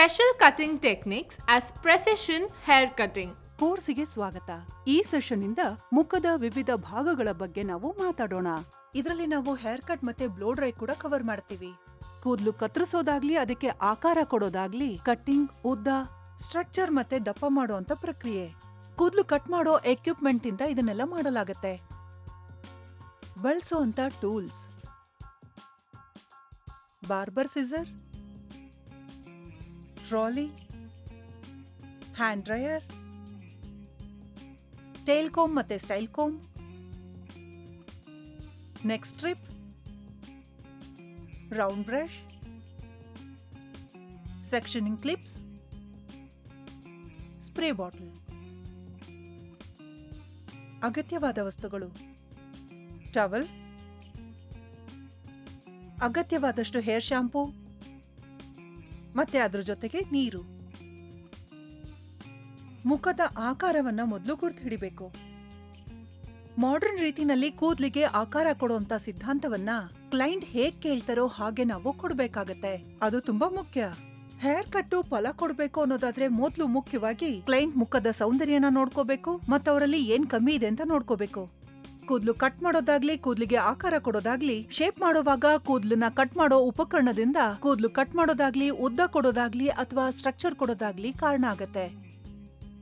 Special cutting techniques as precision hair cutting. ಕೋರ್ಸಿಗೆ ಸ್ವಾಗತ. ಈ session ಇಂದ ಮುಖದ ವಿವಿಧ ಭಾಗಗಳ ಬಗ್ಗೆ ನಾವು ಮಾತಾಡೋಣ. ಇದರಲ್ಲಿ ನಾವು ಹೇರ್ ಕಟ್ ಮತ್ತೆ ಬ್ಲೋ ಡ್ರೈ ಕೂಡ ಕವರ್ ಮಾಡ್ತೀವಿ. ಕೂದಲು ಕತ್ತರಿಸೋದಾಗ್ಲಿ, ಅದಕ್ಕೆ ಆಕಾರ ಕೊಡೋದಾಗ್ಲಿ, ಕಟ್ಟಿಂಗ್, ಉದ್ದ, ಸ್ಟ್ರಕ್ಚರ್ ಮತ್ತೆ ದಪ್ಪ ಮಾಡುವಂತ ಪ್ರಕ್ರಿಯೆ. ಕೂದಲು ಕಟ್ ಮಾಡೋ ಎಕ್ವಿಪ್ಮೆಂಟ್ ಇಂದ ಇದನ್ನೆಲ್ಲ ಮಾಡಲಾಗತ್ತೆ. ಬಳಸುವಂತ tools: barber scissor, trolley, hand dryer, tail comb ಮತ್ತೆ style comb, neck strip, round brush, sectioning clips, spray bottle. ಅಗತ್ಯವಾದ ವಸ್ತುಗಳು: ಟವಲ್, ಅಗತ್ಯವಾದಷ್ಟು ಹೇರ್ ಶಾಂಪೂ ಮತ್ತೆ ಅದ್ರ ಜೊತೆಗೆ ನೀರು. ಮುಖದ ಆಕಾರವನ್ನ ಮೊದಲು ಗುರ್ತು ಹಿಡಿಬೇಕು. ಮಾಡರ್ನ್ ರೀತಿನಲ್ಲಿ ಕೂದಲಿಗೆ ಆಕಾರ ಕೊಡುವಂತ ಸಿದ್ಧಾಂತವನ್ನ ಕ್ಲೈಂಟ್ ಹೇಗ್ ಕೇಳ್ತಾರೋ ಹಾಗೆ ನಾವು ಕೊಡ್ಬೇಕಾಗತ್ತೆ. ಅದು ತುಂಬಾ ಮುಖ್ಯ. ಹೇರ್ ಕಟ್ಟು ಫಲ ಕೊಡ್ಬೇಕು ಅನ್ನೋದಾದ್ರೆ ಮೊದಲು ಮುಖ್ಯವಾಗಿ ಕ್ಲೈಂಟ್ ಮುಖದ ಸೌಂದರ್ಯನ ನೋಡ್ಕೋಬೇಕು ಮತ್ತು ಅವರಲ್ಲಿ ಏನ್ ಕಮ್ಮಿ ಇದೆ ಅಂತ ನೋಡ್ಕೋಬೇಕು. ಕೂದಲು ಕಟ್ ಮಾಡೋದಾಗ್ಲಿ, ಕೂದಲಿಗೆ ಆಕಾರ ಕೊಡೋದಾಗ್ಲಿ, ಶೇಪ್ ಮಾಡುವಾಗ ಕೂದಲನ್ನ ಕಟ್ ಮಾಡೋ ಉಪಕರಣದಿಂದ ಕೂದಲು ಕಟ್ ಮಾಡೋದಾಗ್ಲಿ, ಉದ್ದ ಕೊಡೋದಾಗ್ಲಿ ಅಥವಾ ಸ್ಟ್ರಕ್ಚರ್ ಕೊಡೋದಾಗ್ಲಿ ಕಾರಣ ಆಗತ್ತೆ.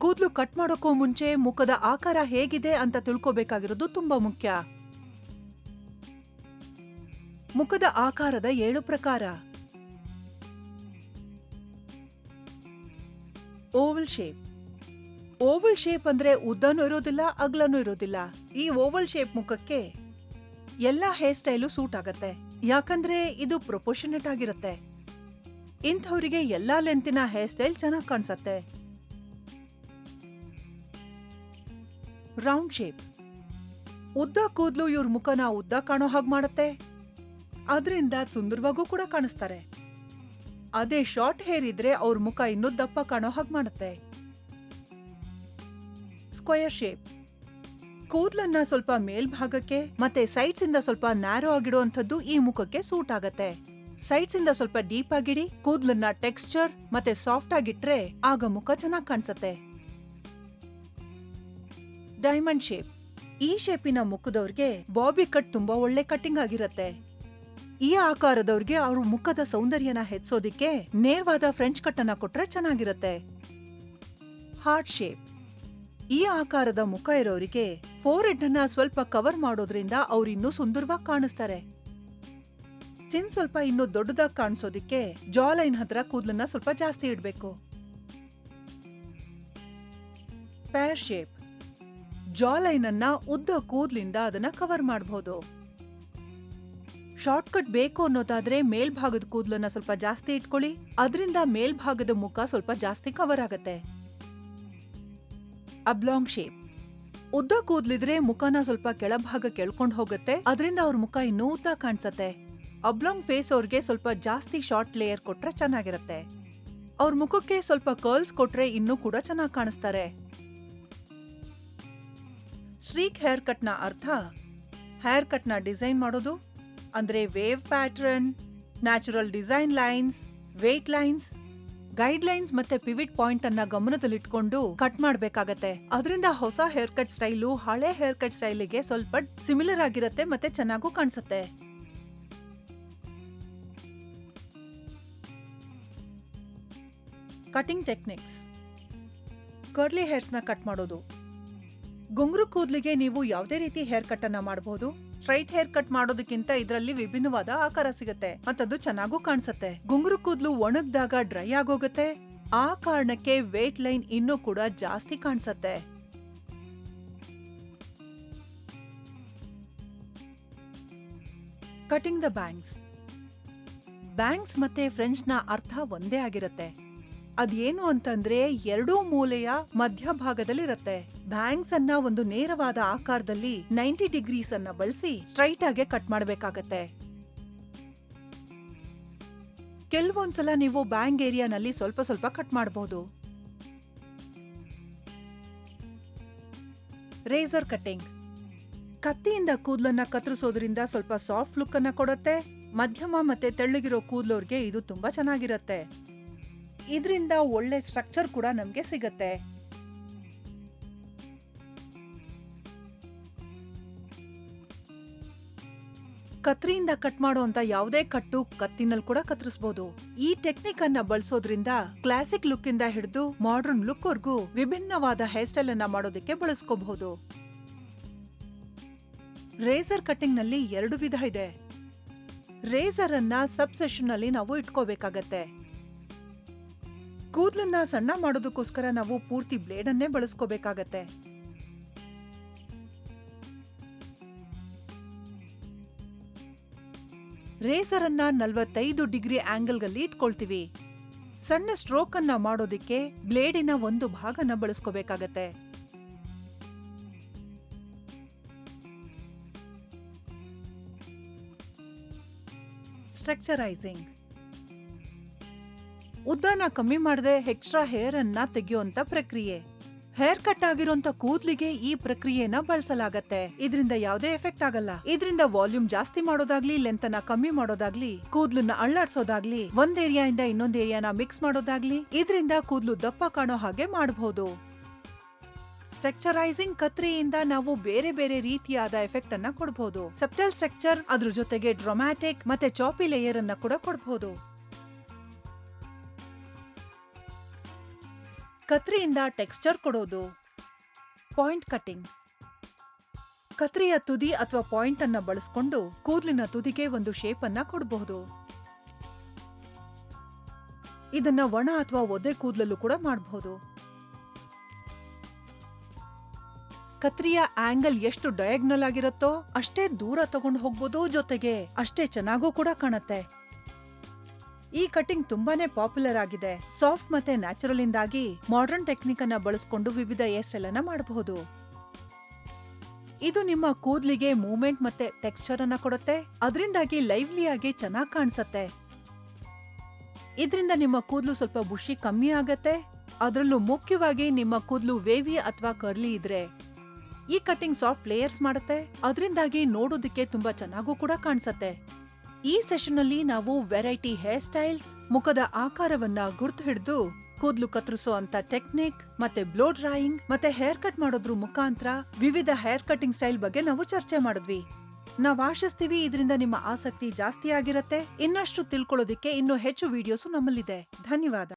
ಕೂದಲು ಕಟ್ ಮಾಡೋಕ್ಕೂ ಮುಂಚೆ ಮುಖದ ಆಕಾರ ಹೇಗಿದೆ ಅಂತ ತಿಳ್ಕೋಬೇಕಾಗಿರೋದು ತುಂಬಾ ಮುಖ್ಯ. ಮುಖದ ಆಕಾರದ 7 ಪ್ರಕಾರ: ಓವಲ್ ಶೇಪ್. ಓವಲ್ ಶೇಪ್ ಅಂದ್ರೆ ಉದ್ದನೂ ಇರೋದಿಲ್ಲ, ಅಗಲನೂ ಇರೋದಿಲ್ಲ. ಈ ಓವಲ್ ಶೇಪ್ ಮುಖಕ್ಕೆ ಎಲ್ಲಾ ಹೇರ್ ಸ್ಟೈಲು ಸೂಟ್ ಆಗತ್ತೆ, ಯಾಕಂದ್ರೆ ಇದು ಪ್ರೊಪೋರ್ಷನೇಟ್ ಆಗಿರುತ್ತೆ. ಇಂಥವ್ರಿಗೆ ಎಲ್ಲಾ ಲೆಂತಿನ ಹೇರ್ ಸ್ಟೈಲ್ ಚೆನ್ನಾಗಿ ಕಾಣಿಸತ್ತೆ. Round shape. ಉದ್ದ ಕೂದಲು ಇವ್ರ ಮುಖನ ಉದ್ದ ಕಾಣೋ ಹಾಗೆ ಮಾಡುತ್ತೆ, ಅದರಿಂದ ಸುಂದರವಾಗೂ ಕೂಡ ಕಾಣಿಸ್ತಾರೆ. ಅದೇ ಶಾರ್ಟ್ ಹೇರ್ ಇದ್ರೆ ಅವ್ರ ಮುಖ ಇನ್ನೂ ದಪ್ಪ ಕಾಣೋ ಹಾಗೆ ಮಾಡುತ್ತೆ. Square shape. ಕೂದಲನ್ನ ಸ್ವಲ್ಪ ಮೇಲ್ಭಾಗಕ್ಕೆ ಮತ್ತೆ ಸೈಡ್ಸ್ ಇಂದ ಸ್ವಲ್ಪ ನ್ಯಾರೋ ಆಗಿಡುವಂಥದ್ದು ಈ ಮುಖಕ್ಕೆ ಸೂಟ್ ಆಗತ್ತೆ. ಸೈಡ್ಸ್ ಇಂದ ಸ್ವಲ್ಪ ಡೀಪ್ ಆಗಿಡಿ, ಕೂದಲನ್ನ ಟೆಕ್ಸ್ಚರ್ ಮತ್ತೆ ಸಾಫ್ಟ್ ಆಗಿಟ್ರೆ ಆಗ ಮುಖ ಚೆನ್ನಾಗಿ ಕಾಣಿಸತ್ತೆ. Diamond shape. ಈ ಶೇಪಿನ ಮುಖದವ್ರಿಗೆ ಬಾಬಿ ಕಟ್ ತುಂಬಾ ಒಳ್ಳೆ ಕಟ್ಟಿಂಗ್ ಆಗಿರತ್ತೆ. ಈ ಆಕಾರದವ್ರಿಗೆ ಅವ್ರ ಮುಖದ ಸೌಂದರ್ಯನ ಹೆಚ್ಚೋದಿಕ್ಕೆ ನೇರವಾದ ಫ್ರೆಂಚ್ ಕಟ್ ಅನ್ನ ಕೊಟ್ರೆ ಚೆನ್ನಾಗಿರತ್ತೆ. Heart shape. ಈ ಆಕಾರದ ಮುಖ ಇರೋರಿಗೆ ಫೋರ್ ಹೆಡ್ ಅನ್ನ ಸ್ವಲ್ಪ ಕವರ್ ಮಾಡೋದ್ರಿಂದ ಅವ್ರಿನ್ನೂ ಸುಂದರವಾಗಿ ಕಾಣಿಸ್ತಾರೆ. ಚಿನ್ ಸ್ವಲ್ಪ ಇನ್ನೂ ದೊಡ್ಡದಾಗಿ ಕಾಣಿಸೋದಿಕ್ಕೆ ಜಾ ಲೈನ್ ಹತ್ರ ಕೂದಲನ್ನ ಸ್ವಲ್ಪ ಜಾಸ್ತಿ ಇಡ್ಬೇಕು. Peer shape. ಜಾ ಲೈನ್ ಅನ್ನ ಉದ್ದ ಕೂದ್ಲಿಂದ ಅದನ್ನ ಕವರ್ ಮಾಡಬಹುದು. ಶಾರ್ಟ್ ಕಟ್ ಬೇಕು ಅನ್ನೋದಾದ್ರೆ ಮೇಲ್ಭಾಗದ ಕೂದಲನ್ನ ಸ್ವಲ್ಪ ಜಾಸ್ತಿ ಇಟ್ಕೊಳ್ಳಿ, ಅದರಿಂದ ಮೇಲ್ಭಾಗದ ಮುಖ ಸ್ವಲ್ಪ ಜಾಸ್ತಿ ಕವರ್ ಆಗತ್ತೆ. ಅಬ್ಲಾಂಗ್ ಶೇಪ್. ಉದ್ದ ಕೂದ್ಲಿದ್ರೆ ಮುಖನ ಸ್ವಲ್ಪ ಕೆಳಭಾಗ ಕೆಳ್ಕೊಂಡ್ ಹೋಗುತ್ತೆ, ಅದರಿಂದ ಅವ್ರ ಮುಖ ಇನ್ನೂ ಉದ್ದ ಕಾಣಿಸತ್ತೆ. ಅಬ್ಲಾಂಗ್ ಫೇಸ್ ಅವ್ರಿಗೆ ಸ್ವಲ್ಪ ಜಾಸ್ತಿ ಶಾರ್ಟ್ ಲೇಯರ್ ಕೊಟ್ರೆ ಚೆನ್ನಾಗಿರತ್ತೆ. ಅವ್ರ ಮುಖಕ್ಕೆ ಸ್ವಲ್ಪ ಕರ್ಲ್ಸ್ ಕೊಟ್ರೆ ಇನ್ನೂ ಕೂಡ ಚೆನ್ನಾಗಿ ಕಾಣಿಸ್ತಾರೆ. ಸ್ಟ್ರೀಕ್ ಹೇರ್ ಕಟ್ ನ ಅರ್ಥ ಹೇರ್ ಕಟ್ ನ ಡಿಸೈನ್ ಮಾಡೋದು, ಅಂದ್ರೆ wave pattern, natural design lines, weight lines, guide lines ಮತ್ತೆ ಪಿವಿಟ್ ಪಾಯಿಂಟ್ ಅನ್ನ ಗಮನದಲ್ಲಿಟ್ಕೊಂಡು ಕಟ್ ಮಾಡ್ಬೇಕಾಗತ್ತೆ. ಅದರಿಂದ ಹೊಸ ಹೇರ್ ಕಟ್ ಸ್ಟೈಲು ಹಳೆ ಹೇರ್ ಕಟ್ ಸ್ಟೈಲಿಗೆ ಸ್ವಲ್ಪ ಸಿಮಿಲರ್ ಆಗಿರತ್ತೆ ಮತ್ತೆ ಚೆನ್ನಾಗೂ ಕಾಣಿಸುತ್ತೆ. ಕಟಿಂಗ್ ಟೆಕ್ನಿಕ್ಸ್: ಕರ್ಲಿ ಹೇರ್ಸ್ ನ ಕಟ್ ಮಾಡೋದು. ಗುಂಗುರು ಕೂದ್ಲಿಗೆ ನೀವು ಯಾವುದೇ ರೀತಿ ಹೇರ್ ಕಟ್ ಅನ್ನ ಮಾಡಬಹುದು. ಸ್ಟ್ರೈಟ್ ಹೇರ್ ಕಟ್ ಮಾಡೋದಕ್ಕಿಂತ ಇದರಲ್ಲಿ ವಿಭಿನ್ನವಾದ ಆಕಾರ ಸಿಗುತ್ತೆ ಮತ್ತದು ಚೆನ್ನಾಗೂ ಕಾಣಿಸುತ್ತೆ. ಗುಂಗುರು ಕೂದಲು ಒಣಗ್ದಾಗ ಡ್ರೈ ಆಗೋಗುತ್ತೆ, ಆ ಕಾರಣಕ್ಕೆ ವೇಟ್ ಲೈನ್ ಇನ್ನೂ ಕೂಡ ಜಾಸ್ತಿ ಕಾಣಿಸುತ್ತೆ. Cutting the bangs. ಬ್ಯಾಂಗ್ಸ್ ಮತ್ತೆ ಫ್ರೆಂಚ್ ನ ಅರ್ಥ ಒಂದೇ ಆಗಿರುತ್ತೆ. ಅದೇನು ಅಂತಂದ್ರೆ ಎರಡೂ ಮೂಲೆಯ ಮಧ್ಯಭಾಗದಲ್ಲಿರತ್ತೆ. ಬ್ಯಾಂಗ್ಸ್ ಅನ್ನ ಒಂದು ನೇರವಾದ ಆಕಾರದಲ್ಲಿ 90 ಡಿಗ್ರೀಸ್ ಅನ್ನ ಬಳಸಿ ಸ್ಟ್ರೈಟ್ ಆಗಿ ಕಟ್ ಮಾಡಬೇಕಾಗತ್ತೆ. ಕೆಲವೊಂದ್ಸಲ ನೀವು ಬ್ಯಾಂಗ್ ಏರಿಯಾನಲ್ಲಿ ಸ್ವಲ್ಪ ಸ್ವಲ್ಪ ಕಟ್ ಮಾಡಬಹುದು. Razor cutting. ಕತ್ತಿಯಿಂದ ಕೂದಲನ್ನ ಕತ್ತರಿಸೋದ್ರಿಂದ ಸ್ವಲ್ಪ ಸಾಫ್ಟ್ ಲುಕ್ ಅನ್ನ ಕೊಡುತ್ತೆ. ಮಧ್ಯಮ ಮತ್ತೆ ತೆಳ್ಳಗಿರೋ ಕೂದಲೋರ್ಗೆ ಇದು ತುಂಬಾ ಚೆನ್ನಾಗಿರತ್ತೆ. ಇದರಿಂದ ಒಳ್ಳೆ ಸ್ಟ್ರಕ್ಚರ್ ಕೂಡ ನಮ್ಗೆ ಸಿಗತ್ತೆ. ಕತ್ರಿಯಿಂದ ಕಟ್ ಮಾಡುವಂತ ಯಾವುದೇ ಕಟ್ಟು ಕತ್ತಿನಲ್ಲಿ ಕೂಡ ಕತ್ತರಿಸಬಹುದು. ಈ ಟೆಕ್ನಿಕ್ ಅನ್ನ ಬಳಸೋದ್ರಿಂದ ಕ್ಲಾಸಿಕ್ ಲುಕ್ ಇಂದ ಹಿಡಿದು ಮಾಡರ್ನ್ ಲುಕ್ ವರ್ಗೂ ವಿಭಿನ್ನವಾದ ಹೇರ್ ಸ್ಟೈಲ್ ಅನ್ನ ಮಾಡೋದಕ್ಕೆ ಬಳಸ್ಕೋಬಹುದು. ರೇಸರ್ ಕಟಿಂಗ್ ನಲ್ಲಿ 2 ವಿಧ ಇದೆ. ರೇಸರ್ ಅನ್ನ ಸಬ್ ಸೆಷನ್ ನಲ್ಲಿ ನಾವು ಇಟ್ಕೋಬೇಕಾಗತ್ತೆ. ಕೂದಲನ್ನ ಸಣ್ಣ ಮಾಡೋದಕ್ಕೋಸ್ಕರ ನಾವು ಪೂರ್ತಿ ಬ್ಲೇಡ್ ಅನ್ನೇ ಬಳಸ್ಕೋಬೇಕಾಗತ್ತೆ. ರೇಸರ್ ಅನ್ನ 45 ಡಿಗ್ರಿ ಆಂಗಲ್ ನಲ್ಲಿ ಇಟ್ಕೊಳ್ತೀವಿ. ಸಣ್ಣ ಸ್ಟ್ರೋಕ್ ಅನ್ನ ಮಾಡೋದಿಕ್ಕೆ ಬ್ಲೇಡಿನ ಒಂದು ಭಾಗನ ಬಳಸ್ಕೋಬೇಕಾಗತ್ತೆ. ಸ್ಟ್ರಕ್ಚರೈಸಿಂಗ್ ಉದ್ದನ ಕಮ್ಮಿ ಮಾಡದೆ ಎಕ್ಸ್ಟ್ರಾ ಹೇರ್ ಅನ್ನ ತೆಗೆಯುವಂತ ಪ್ರಕ್ರಿಯೆ. ಹೇರ್ ಕಟ್ ಆಗಿರೋಂತ ಕೂದ್ಲಿಗೆ ಈ ಪ್ರಕ್ರಿಯೆನ ಬಳಸಲಾಗತ್ತೆ. ಇದರಿಂದ ಯಾವುದೇ ಎಫೆಕ್ಟ್ ಆಗಲ್ಲ. ಇದರಿಂದ ವಾಲ್ಯೂಮ್ ಜಾಸ್ತಿ ಮಾಡೋದಾಗ್ಲಿ, ಲೆಂತ್ ಅನ್ನ ಕಮ್ಮಿ ಮಾಡೋದಾಗ್ಲಿ, ಕೂದ್ಲನ್ನ ಅಳ್ಳಾಡ್ಸೋದಾಗ್ಲಿ, ಒಂದ್ ಏರಿಯಾಯಿಂದ ಇನ್ನೊಂದ್ ಏರಿಯಾನ ಮಿಕ್ಸ್ ಮಾಡೋದಾಗ್ಲಿ, ಇದರಿಂದ ಕೂದ್ಲು ದಪ್ಪ ಕಾಣೋ ಹಾಗೆ ಮಾಡಬಹುದು. ಸ್ಟ್ರಕ್ಚರೈಸಿಂಗ್ ಕತ್ರಿಯಿಂದ ನಾವು ಬೇರೆ ಬೇರೆ ರೀತಿಯಾದ ಎಫೆಕ್ಟ್ ಅನ್ನ ಕೊಡಬಹುದು. ಸಬ್ಟಲ್ ಸ್ಟ್ರಕ್ಚರ್, ಅದ್ರ ಜೊತೆಗೆ ಡ್ರಾಮ್ಯಾಟಿಕ್ ಮತ್ತೆ ಚಾಪಿ ಲೇಯರ್ ಅನ್ನ ಕೂಡ ಕೊಡಬಹುದು. ಕತ್ರಿಯಿಂದ ಟೆಕ್ಸ್ಚರ್ ಕೊಡೋದು. Point cutting. ಕತ್ರಿಯ ತುದಿ ಅಥವಾ ಪಾಯಿಂಟ್ ಅನ್ನ ಬಳಸ್ಕೊಂಡು ಕೂದಲಿನ ತುದಿಗೆ ಒಂದು ಶೇಪ್ ಅನ್ನ ಕೊಡಬಹುದು. ಇದನ್ನ ಒಣ ಅಥವಾ ಒದ್ದೆ ಕೂದಲಲ್ಲೂ ಕೂಡ ಮಾಡಬಹುದು. ಕತ್ರಿಯ ಆಂಗಲ್ ಎಷ್ಟು ಡಯಾಗ್ನಲ್ ಆಗಿರುತ್ತೋ ಅಷ್ಟೇ ದೂರ ತಗೊಂಡು ಹೋಗ್ಬೋದು, ಜೊತೆಗೆ ಅಷ್ಟೇ ಚೆನ್ನಾಗೂ ಕೂಡ ಕಾಣುತ್ತೆ. ಈ ಕಟಿಂಗ್ ತುಂಬಾನೇ ಪಾಪ್ಯುಲರ್ ಆಗಿದೆ. ಸಾಫ್ಟ್ ಮತ್ತೆ ನ್ಯಾಚುರಲ್ ಇಂದಾಗಿ ಮಾಡರ್ನ್ ಟೆಕ್ನಿಕ್ ಅನ್ನ ಬಳಸ್ಕೊಂಡು ವಿವಿಧ ಹೇರ್ ಸ್ಟೈಲ್ ಅನ್ನ ಮಾಡಬಹುದು. ಇದು ನಿಮ್ಮ ಕೂದ್ಲಿಗೆ ಮೂವ್ಮೆಂಟ್ ಮತ್ತೆ ಟೆಕ್ಸ್ಚರ್ ಅನ್ನ ಕೊಡುತ್ತೆ. ಅದರಿಂದಾಗಿ ಲೈವ್ಲಿ ಆಗಿ ಚೆನ್ನಾಗಿ ಕಾಣಿಸುತ್ತೆ. ಇದರಿಂದ ನಿಮ್ಮ ಕೂದಲು ಸ್ವಲ್ಪ ಬುಷಿ ಕಮ್ಮಿ ಆಗತ್ತೆ. ಅದರಲ್ಲೂ ಮುಖ್ಯವಾಗಿ ನಿಮ್ಮ ಕೂದಲು ವೇವಿ ಅಥವಾ ಕರ್ಲಿ ಇದ್ರೆ ಈ ಕಟಿಂಗ್ ಸಾಫ್ಟ್ ಲೇಯರ್ಸ್ ಮಾಡುತ್ತೆ. ಅದರಿಂದಾಗಿ ನೋಡೋದಕ್ಕೆ ತುಂಬಾ ಚೆನ್ನಾಗೂ ಕೂಡ ಕಾಣಿಸುತ್ತೆ. ಈ ಸೆಷನ್ ಅಲ್ಲಿ ನಾವು ವೆರೈಟಿ ಹೇರ್ ಸ್ಟೈಲ್ಸ್, ಮುಖದ ಆಕಾರವನ್ನ ಗುರ್ತು ಹಿಡಿದು ಕೂದಲು ಕತ್ತರಿಸೋ ಅಂತ ಟೆಕ್ನಿಕ್, ಮತ್ತೆ ಬ್ಲೋ ಡ್ರೈಯಿಂಗ್ ಮತ್ತೆ ಹೇರ್ ಕಟ್ ಮಾಡೋದ್ರ ಮುಖಾಂತರ ವಿವಿಧ ಹೇರ್ ಕಟಿಂಗ್ ಸ್ಟೈಲ್ ಬಗ್ಗೆ ನಾವು ಚರ್ಚೆ ಮಾಡಿದ್ವಿ. ನಾವ್ ಆಶಿಸ್ತೀವಿ ಇದರಿಂದ ನಿಮ್ಮ ಆಸಕ್ತಿ ಜಾಸ್ತಿ ಆಗಿರತ್ತೆ. ಇನ್ನಷ್ಟು ತಿಳ್ಕೊಳ್ಳೋದಿಕ್ಕೆ ಇನ್ನೂ ಹೆಚ್ಚು ವಿಡಿಯೋಸ್ ನಮ್ಮಲ್ಲಿದೆ. ಧನ್ಯವಾದ.